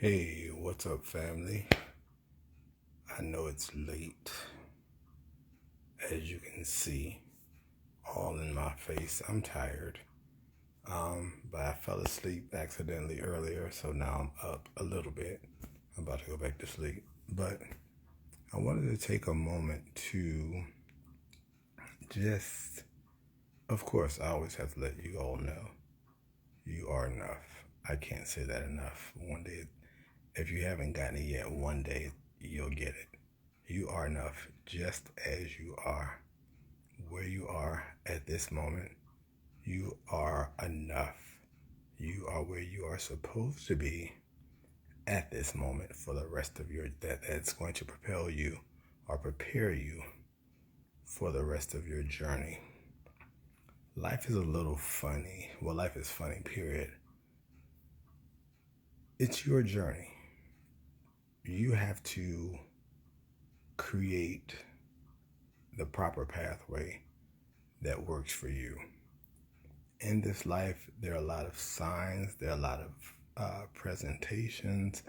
Hey, what's up, family? I know it's late, as you can see, all in my face. I'm tired, but I fell asleep accidentally earlier, so now I'm up a little bit. I'm about to go back to sleep, but I wanted to take a moment to just, of course, I always have to let you all know you are enough. I can't say that enough. One day, if you haven't gotten it yet, one day you'll get it. You are enough just as you are. Where you are at this moment, you are enough. You are where you are supposed to be at this moment for the rest of that's going to propel you or prepare you for the rest of your journey. Life is a little funny. Well, life is funny, period. It's your journey. You have to create the proper pathway that works for you. In this life, there are a lot of signs, there are a lot of presentations,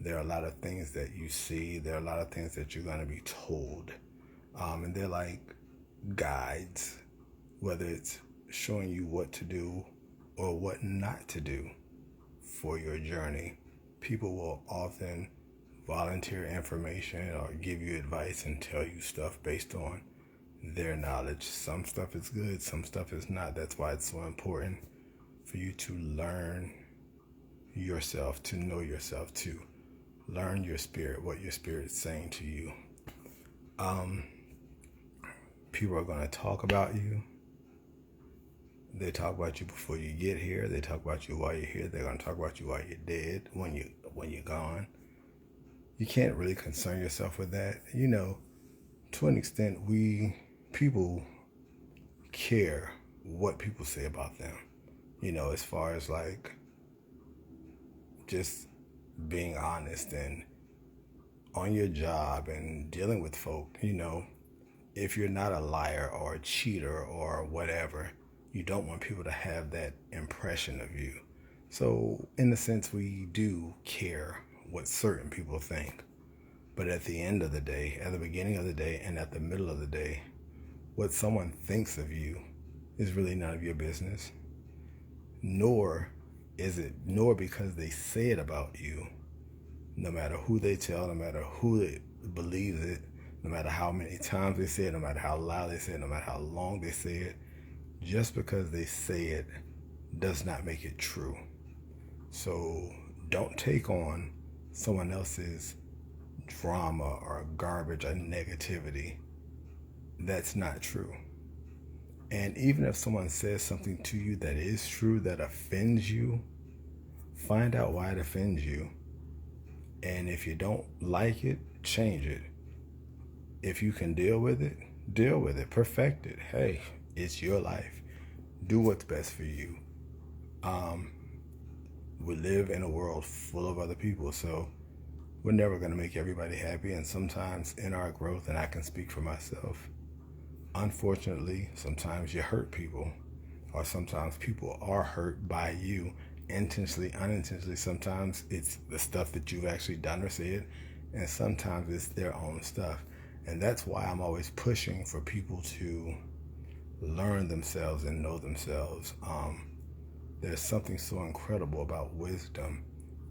there are a lot of things that you see, there are a lot of things that you're going to be told. And they're like guides, whether it's showing you what to do or what not to do for your journey. People will often volunteer information or give you advice and tell you stuff based on their knowledge. Some stuff is good, some stuff is not. That's why it's so important for you to learn yourself, to know yourself, to learn your spirit, what your spirit's saying to you. People are going to talk about you. They talk about you before you get here. They talk about you while you're here. They're going to talk about you while you're dead, when you're gone. You can't really concern yourself with that. You know, to an extent, people care what people say about them. You know, as far as like just being honest and on your job and dealing with folk, you know, if you're not a liar or a cheater or whatever, you don't want people to have that impression of you. So in a sense, we do care what certain people think. But at the end of the day, at the beginning of the day, and at the middle of the day, what someone thinks of you is really none of your business. Nor because they say it about you, no matter who they tell, no matter who believes it, no matter how many times they say it, no matter how loud they say it, no matter how long they say it, just because they say it does not make it true. So don't take on someone else's drama or garbage or negativity. That's not true. And even if someone says something to you that is true, that offends you, find out why it offends you. And if you don't like it, change it. If you can deal with it, perfect it. Hey, it's your life. Do what's best for you. We live in a world full of other people, so we're never going to make everybody happy. And sometimes in our growth, and I can speak for myself, unfortunately, sometimes you hurt people, or sometimes people are hurt by you, intentionally, unintentionally. Sometimes it's the stuff that you've actually done or said, and sometimes it's their own stuff. And that's why I'm always pushing for people to learn themselves and know themselves. There's something so incredible about wisdom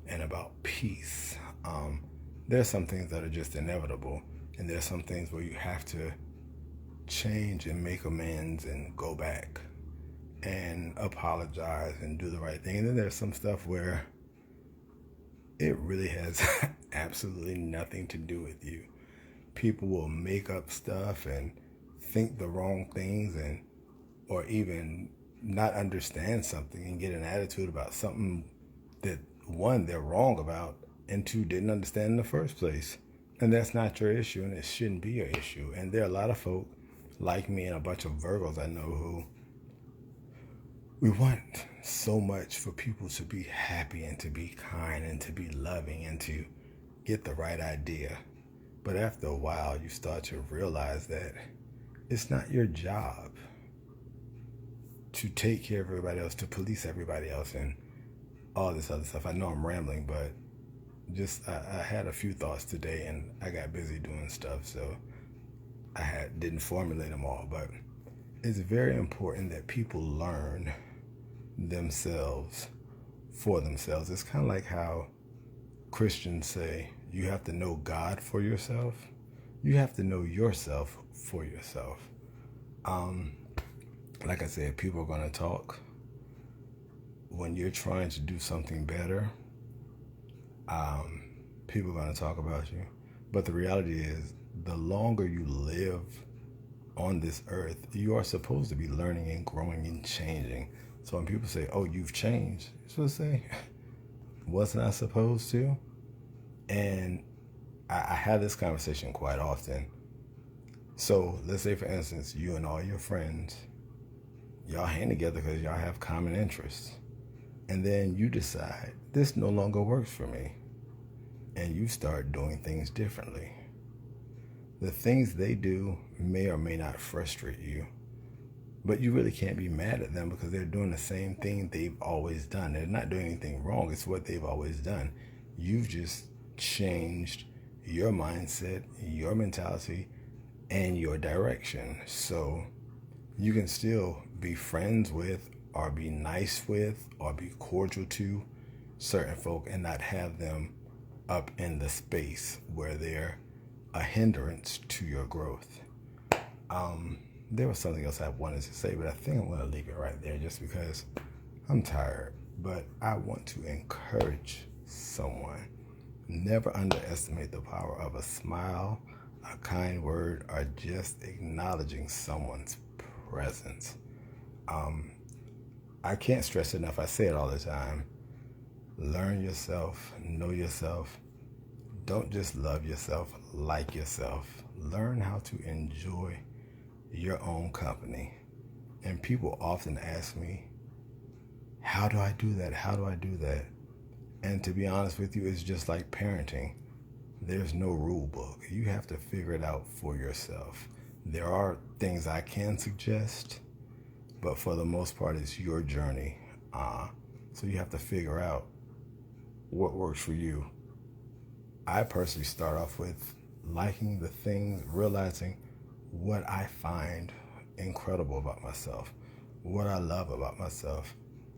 and about peace. There's some things that are just inevitable, and there's some things where you have to change and make amends and go back and apologize and do the right thing. And then there's some stuff where it really has absolutely nothing to do with you. People will make up stuff and think the wrong things, and or even not understand something and get an attitude about something that, one, they're wrong about, and two, didn't understand in the first place. And that's not your issue, and it shouldn't be your issue. And there are a lot of folk like me and a bunch of Virgos I know who we want so much for people to be happy and to be kind and to be loving and to get the right idea. But after a while, you start to realize that it's not your job to take care of everybody else, to police everybody else, and all this other stuff. I know I'm rambling, but I had a few thoughts today, and I got busy doing stuff, so didn't formulate them all. But it's very important that people learn themselves for themselves. It's kind of like how Christians say you have to know God for yourself. You have to know yourself for yourself. Like I said, people are going to talk. When you're trying to do something better, people are going to talk about you. But the reality is, the longer you live on this earth, you are supposed to be learning and growing and changing. So when people say, oh, you've changed, you're supposed to say, wasn't I supposed to? And I have this conversation quite often. So let's say, for instance, you and all your friends, y'all hang together because y'all have common interests. And then you decide, this no longer works for me. And you start doing things differently. The things they do may or may not frustrate you, but you really can't be mad at them because they're doing the same thing they've always done. They're not doing anything wrong. It's what they've always done. You've just changed your mindset, your mentality, and your direction. So you can still be friends with, or be nice with, or be cordial to certain folk and not have them up in the space where they're a hindrance to your growth. There was something else I wanted to say, but I think I'm going to leave it right there just because I'm tired. But I want to encourage someone. Never underestimate the power of a smile, a kind word, or just acknowledging someone's presence. I can't stress enough. I say it all the time. Learn yourself, know yourself. Don't just love yourself, like yourself. Learn how to enjoy your own company. And people often ask me, how do I do that? How do I do that? And to be honest with you, it's just like parenting. There's no rule book. You have to figure it out for yourself. There are things I can suggest, but for the most part, it's your journey. So you have to figure out what works for you. I personally start off with liking the things, realizing what I find incredible about myself, what I love about myself,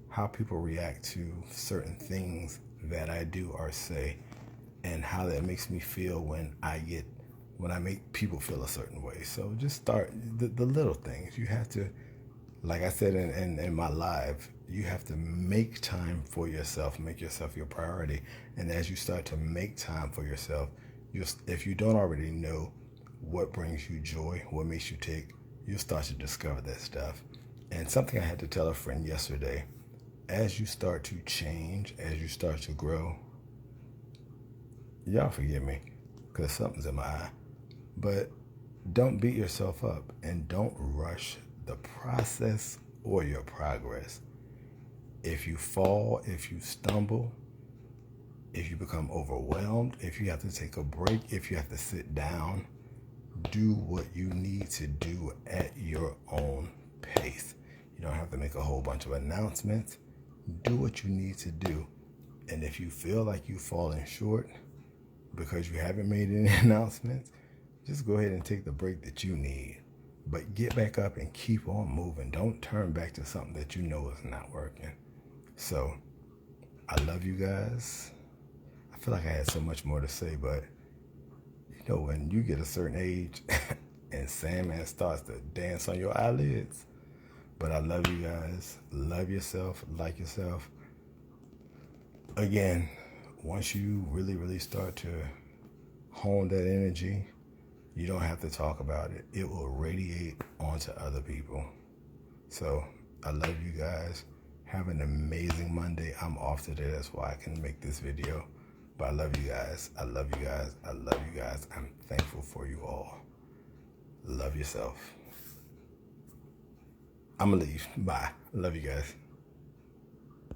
how people react to certain things that I do or say, and how that makes me feel when I make people feel a certain way. So just start the little things. You have to, like I said in my live, you have to make time for yourself, make yourself your priority. And as you start to make time for yourself, if you don't already know what brings you joy, what makes you tick, you'll start to discover that stuff. And something I had to tell a friend yesterday, as you start to change, as you start to grow, y'all forgive me because something's in my eye, but don't beat yourself up and don't rush the process or your progress. If you fall, if you stumble, if you become overwhelmed, if you have to take a break, if you have to sit down, do what you need to do at your own pace. You don't have to make a whole bunch of announcements. Do what you need to do. And if you feel like you've fallen short because you haven't made any announcements, just go ahead and take the break that you need. But get back up and keep on moving. Don't turn back to something that you know is not working. So, I love you guys. I feel like I had so much more to say, but you know, when you get a certain age and Sandman starts to dance on your eyelids. But I love you guys. Love yourself, like yourself. Again, once you really, really start to hone that energy, you don't have to talk about it. It will radiate onto other people. So I love you guys. Have an amazing Monday. I'm off today. That's why I can make this video. But I love you guys. I love you guys. I love you guys. I'm thankful for you all. Love yourself. I'm going to leave. Bye. Love you guys.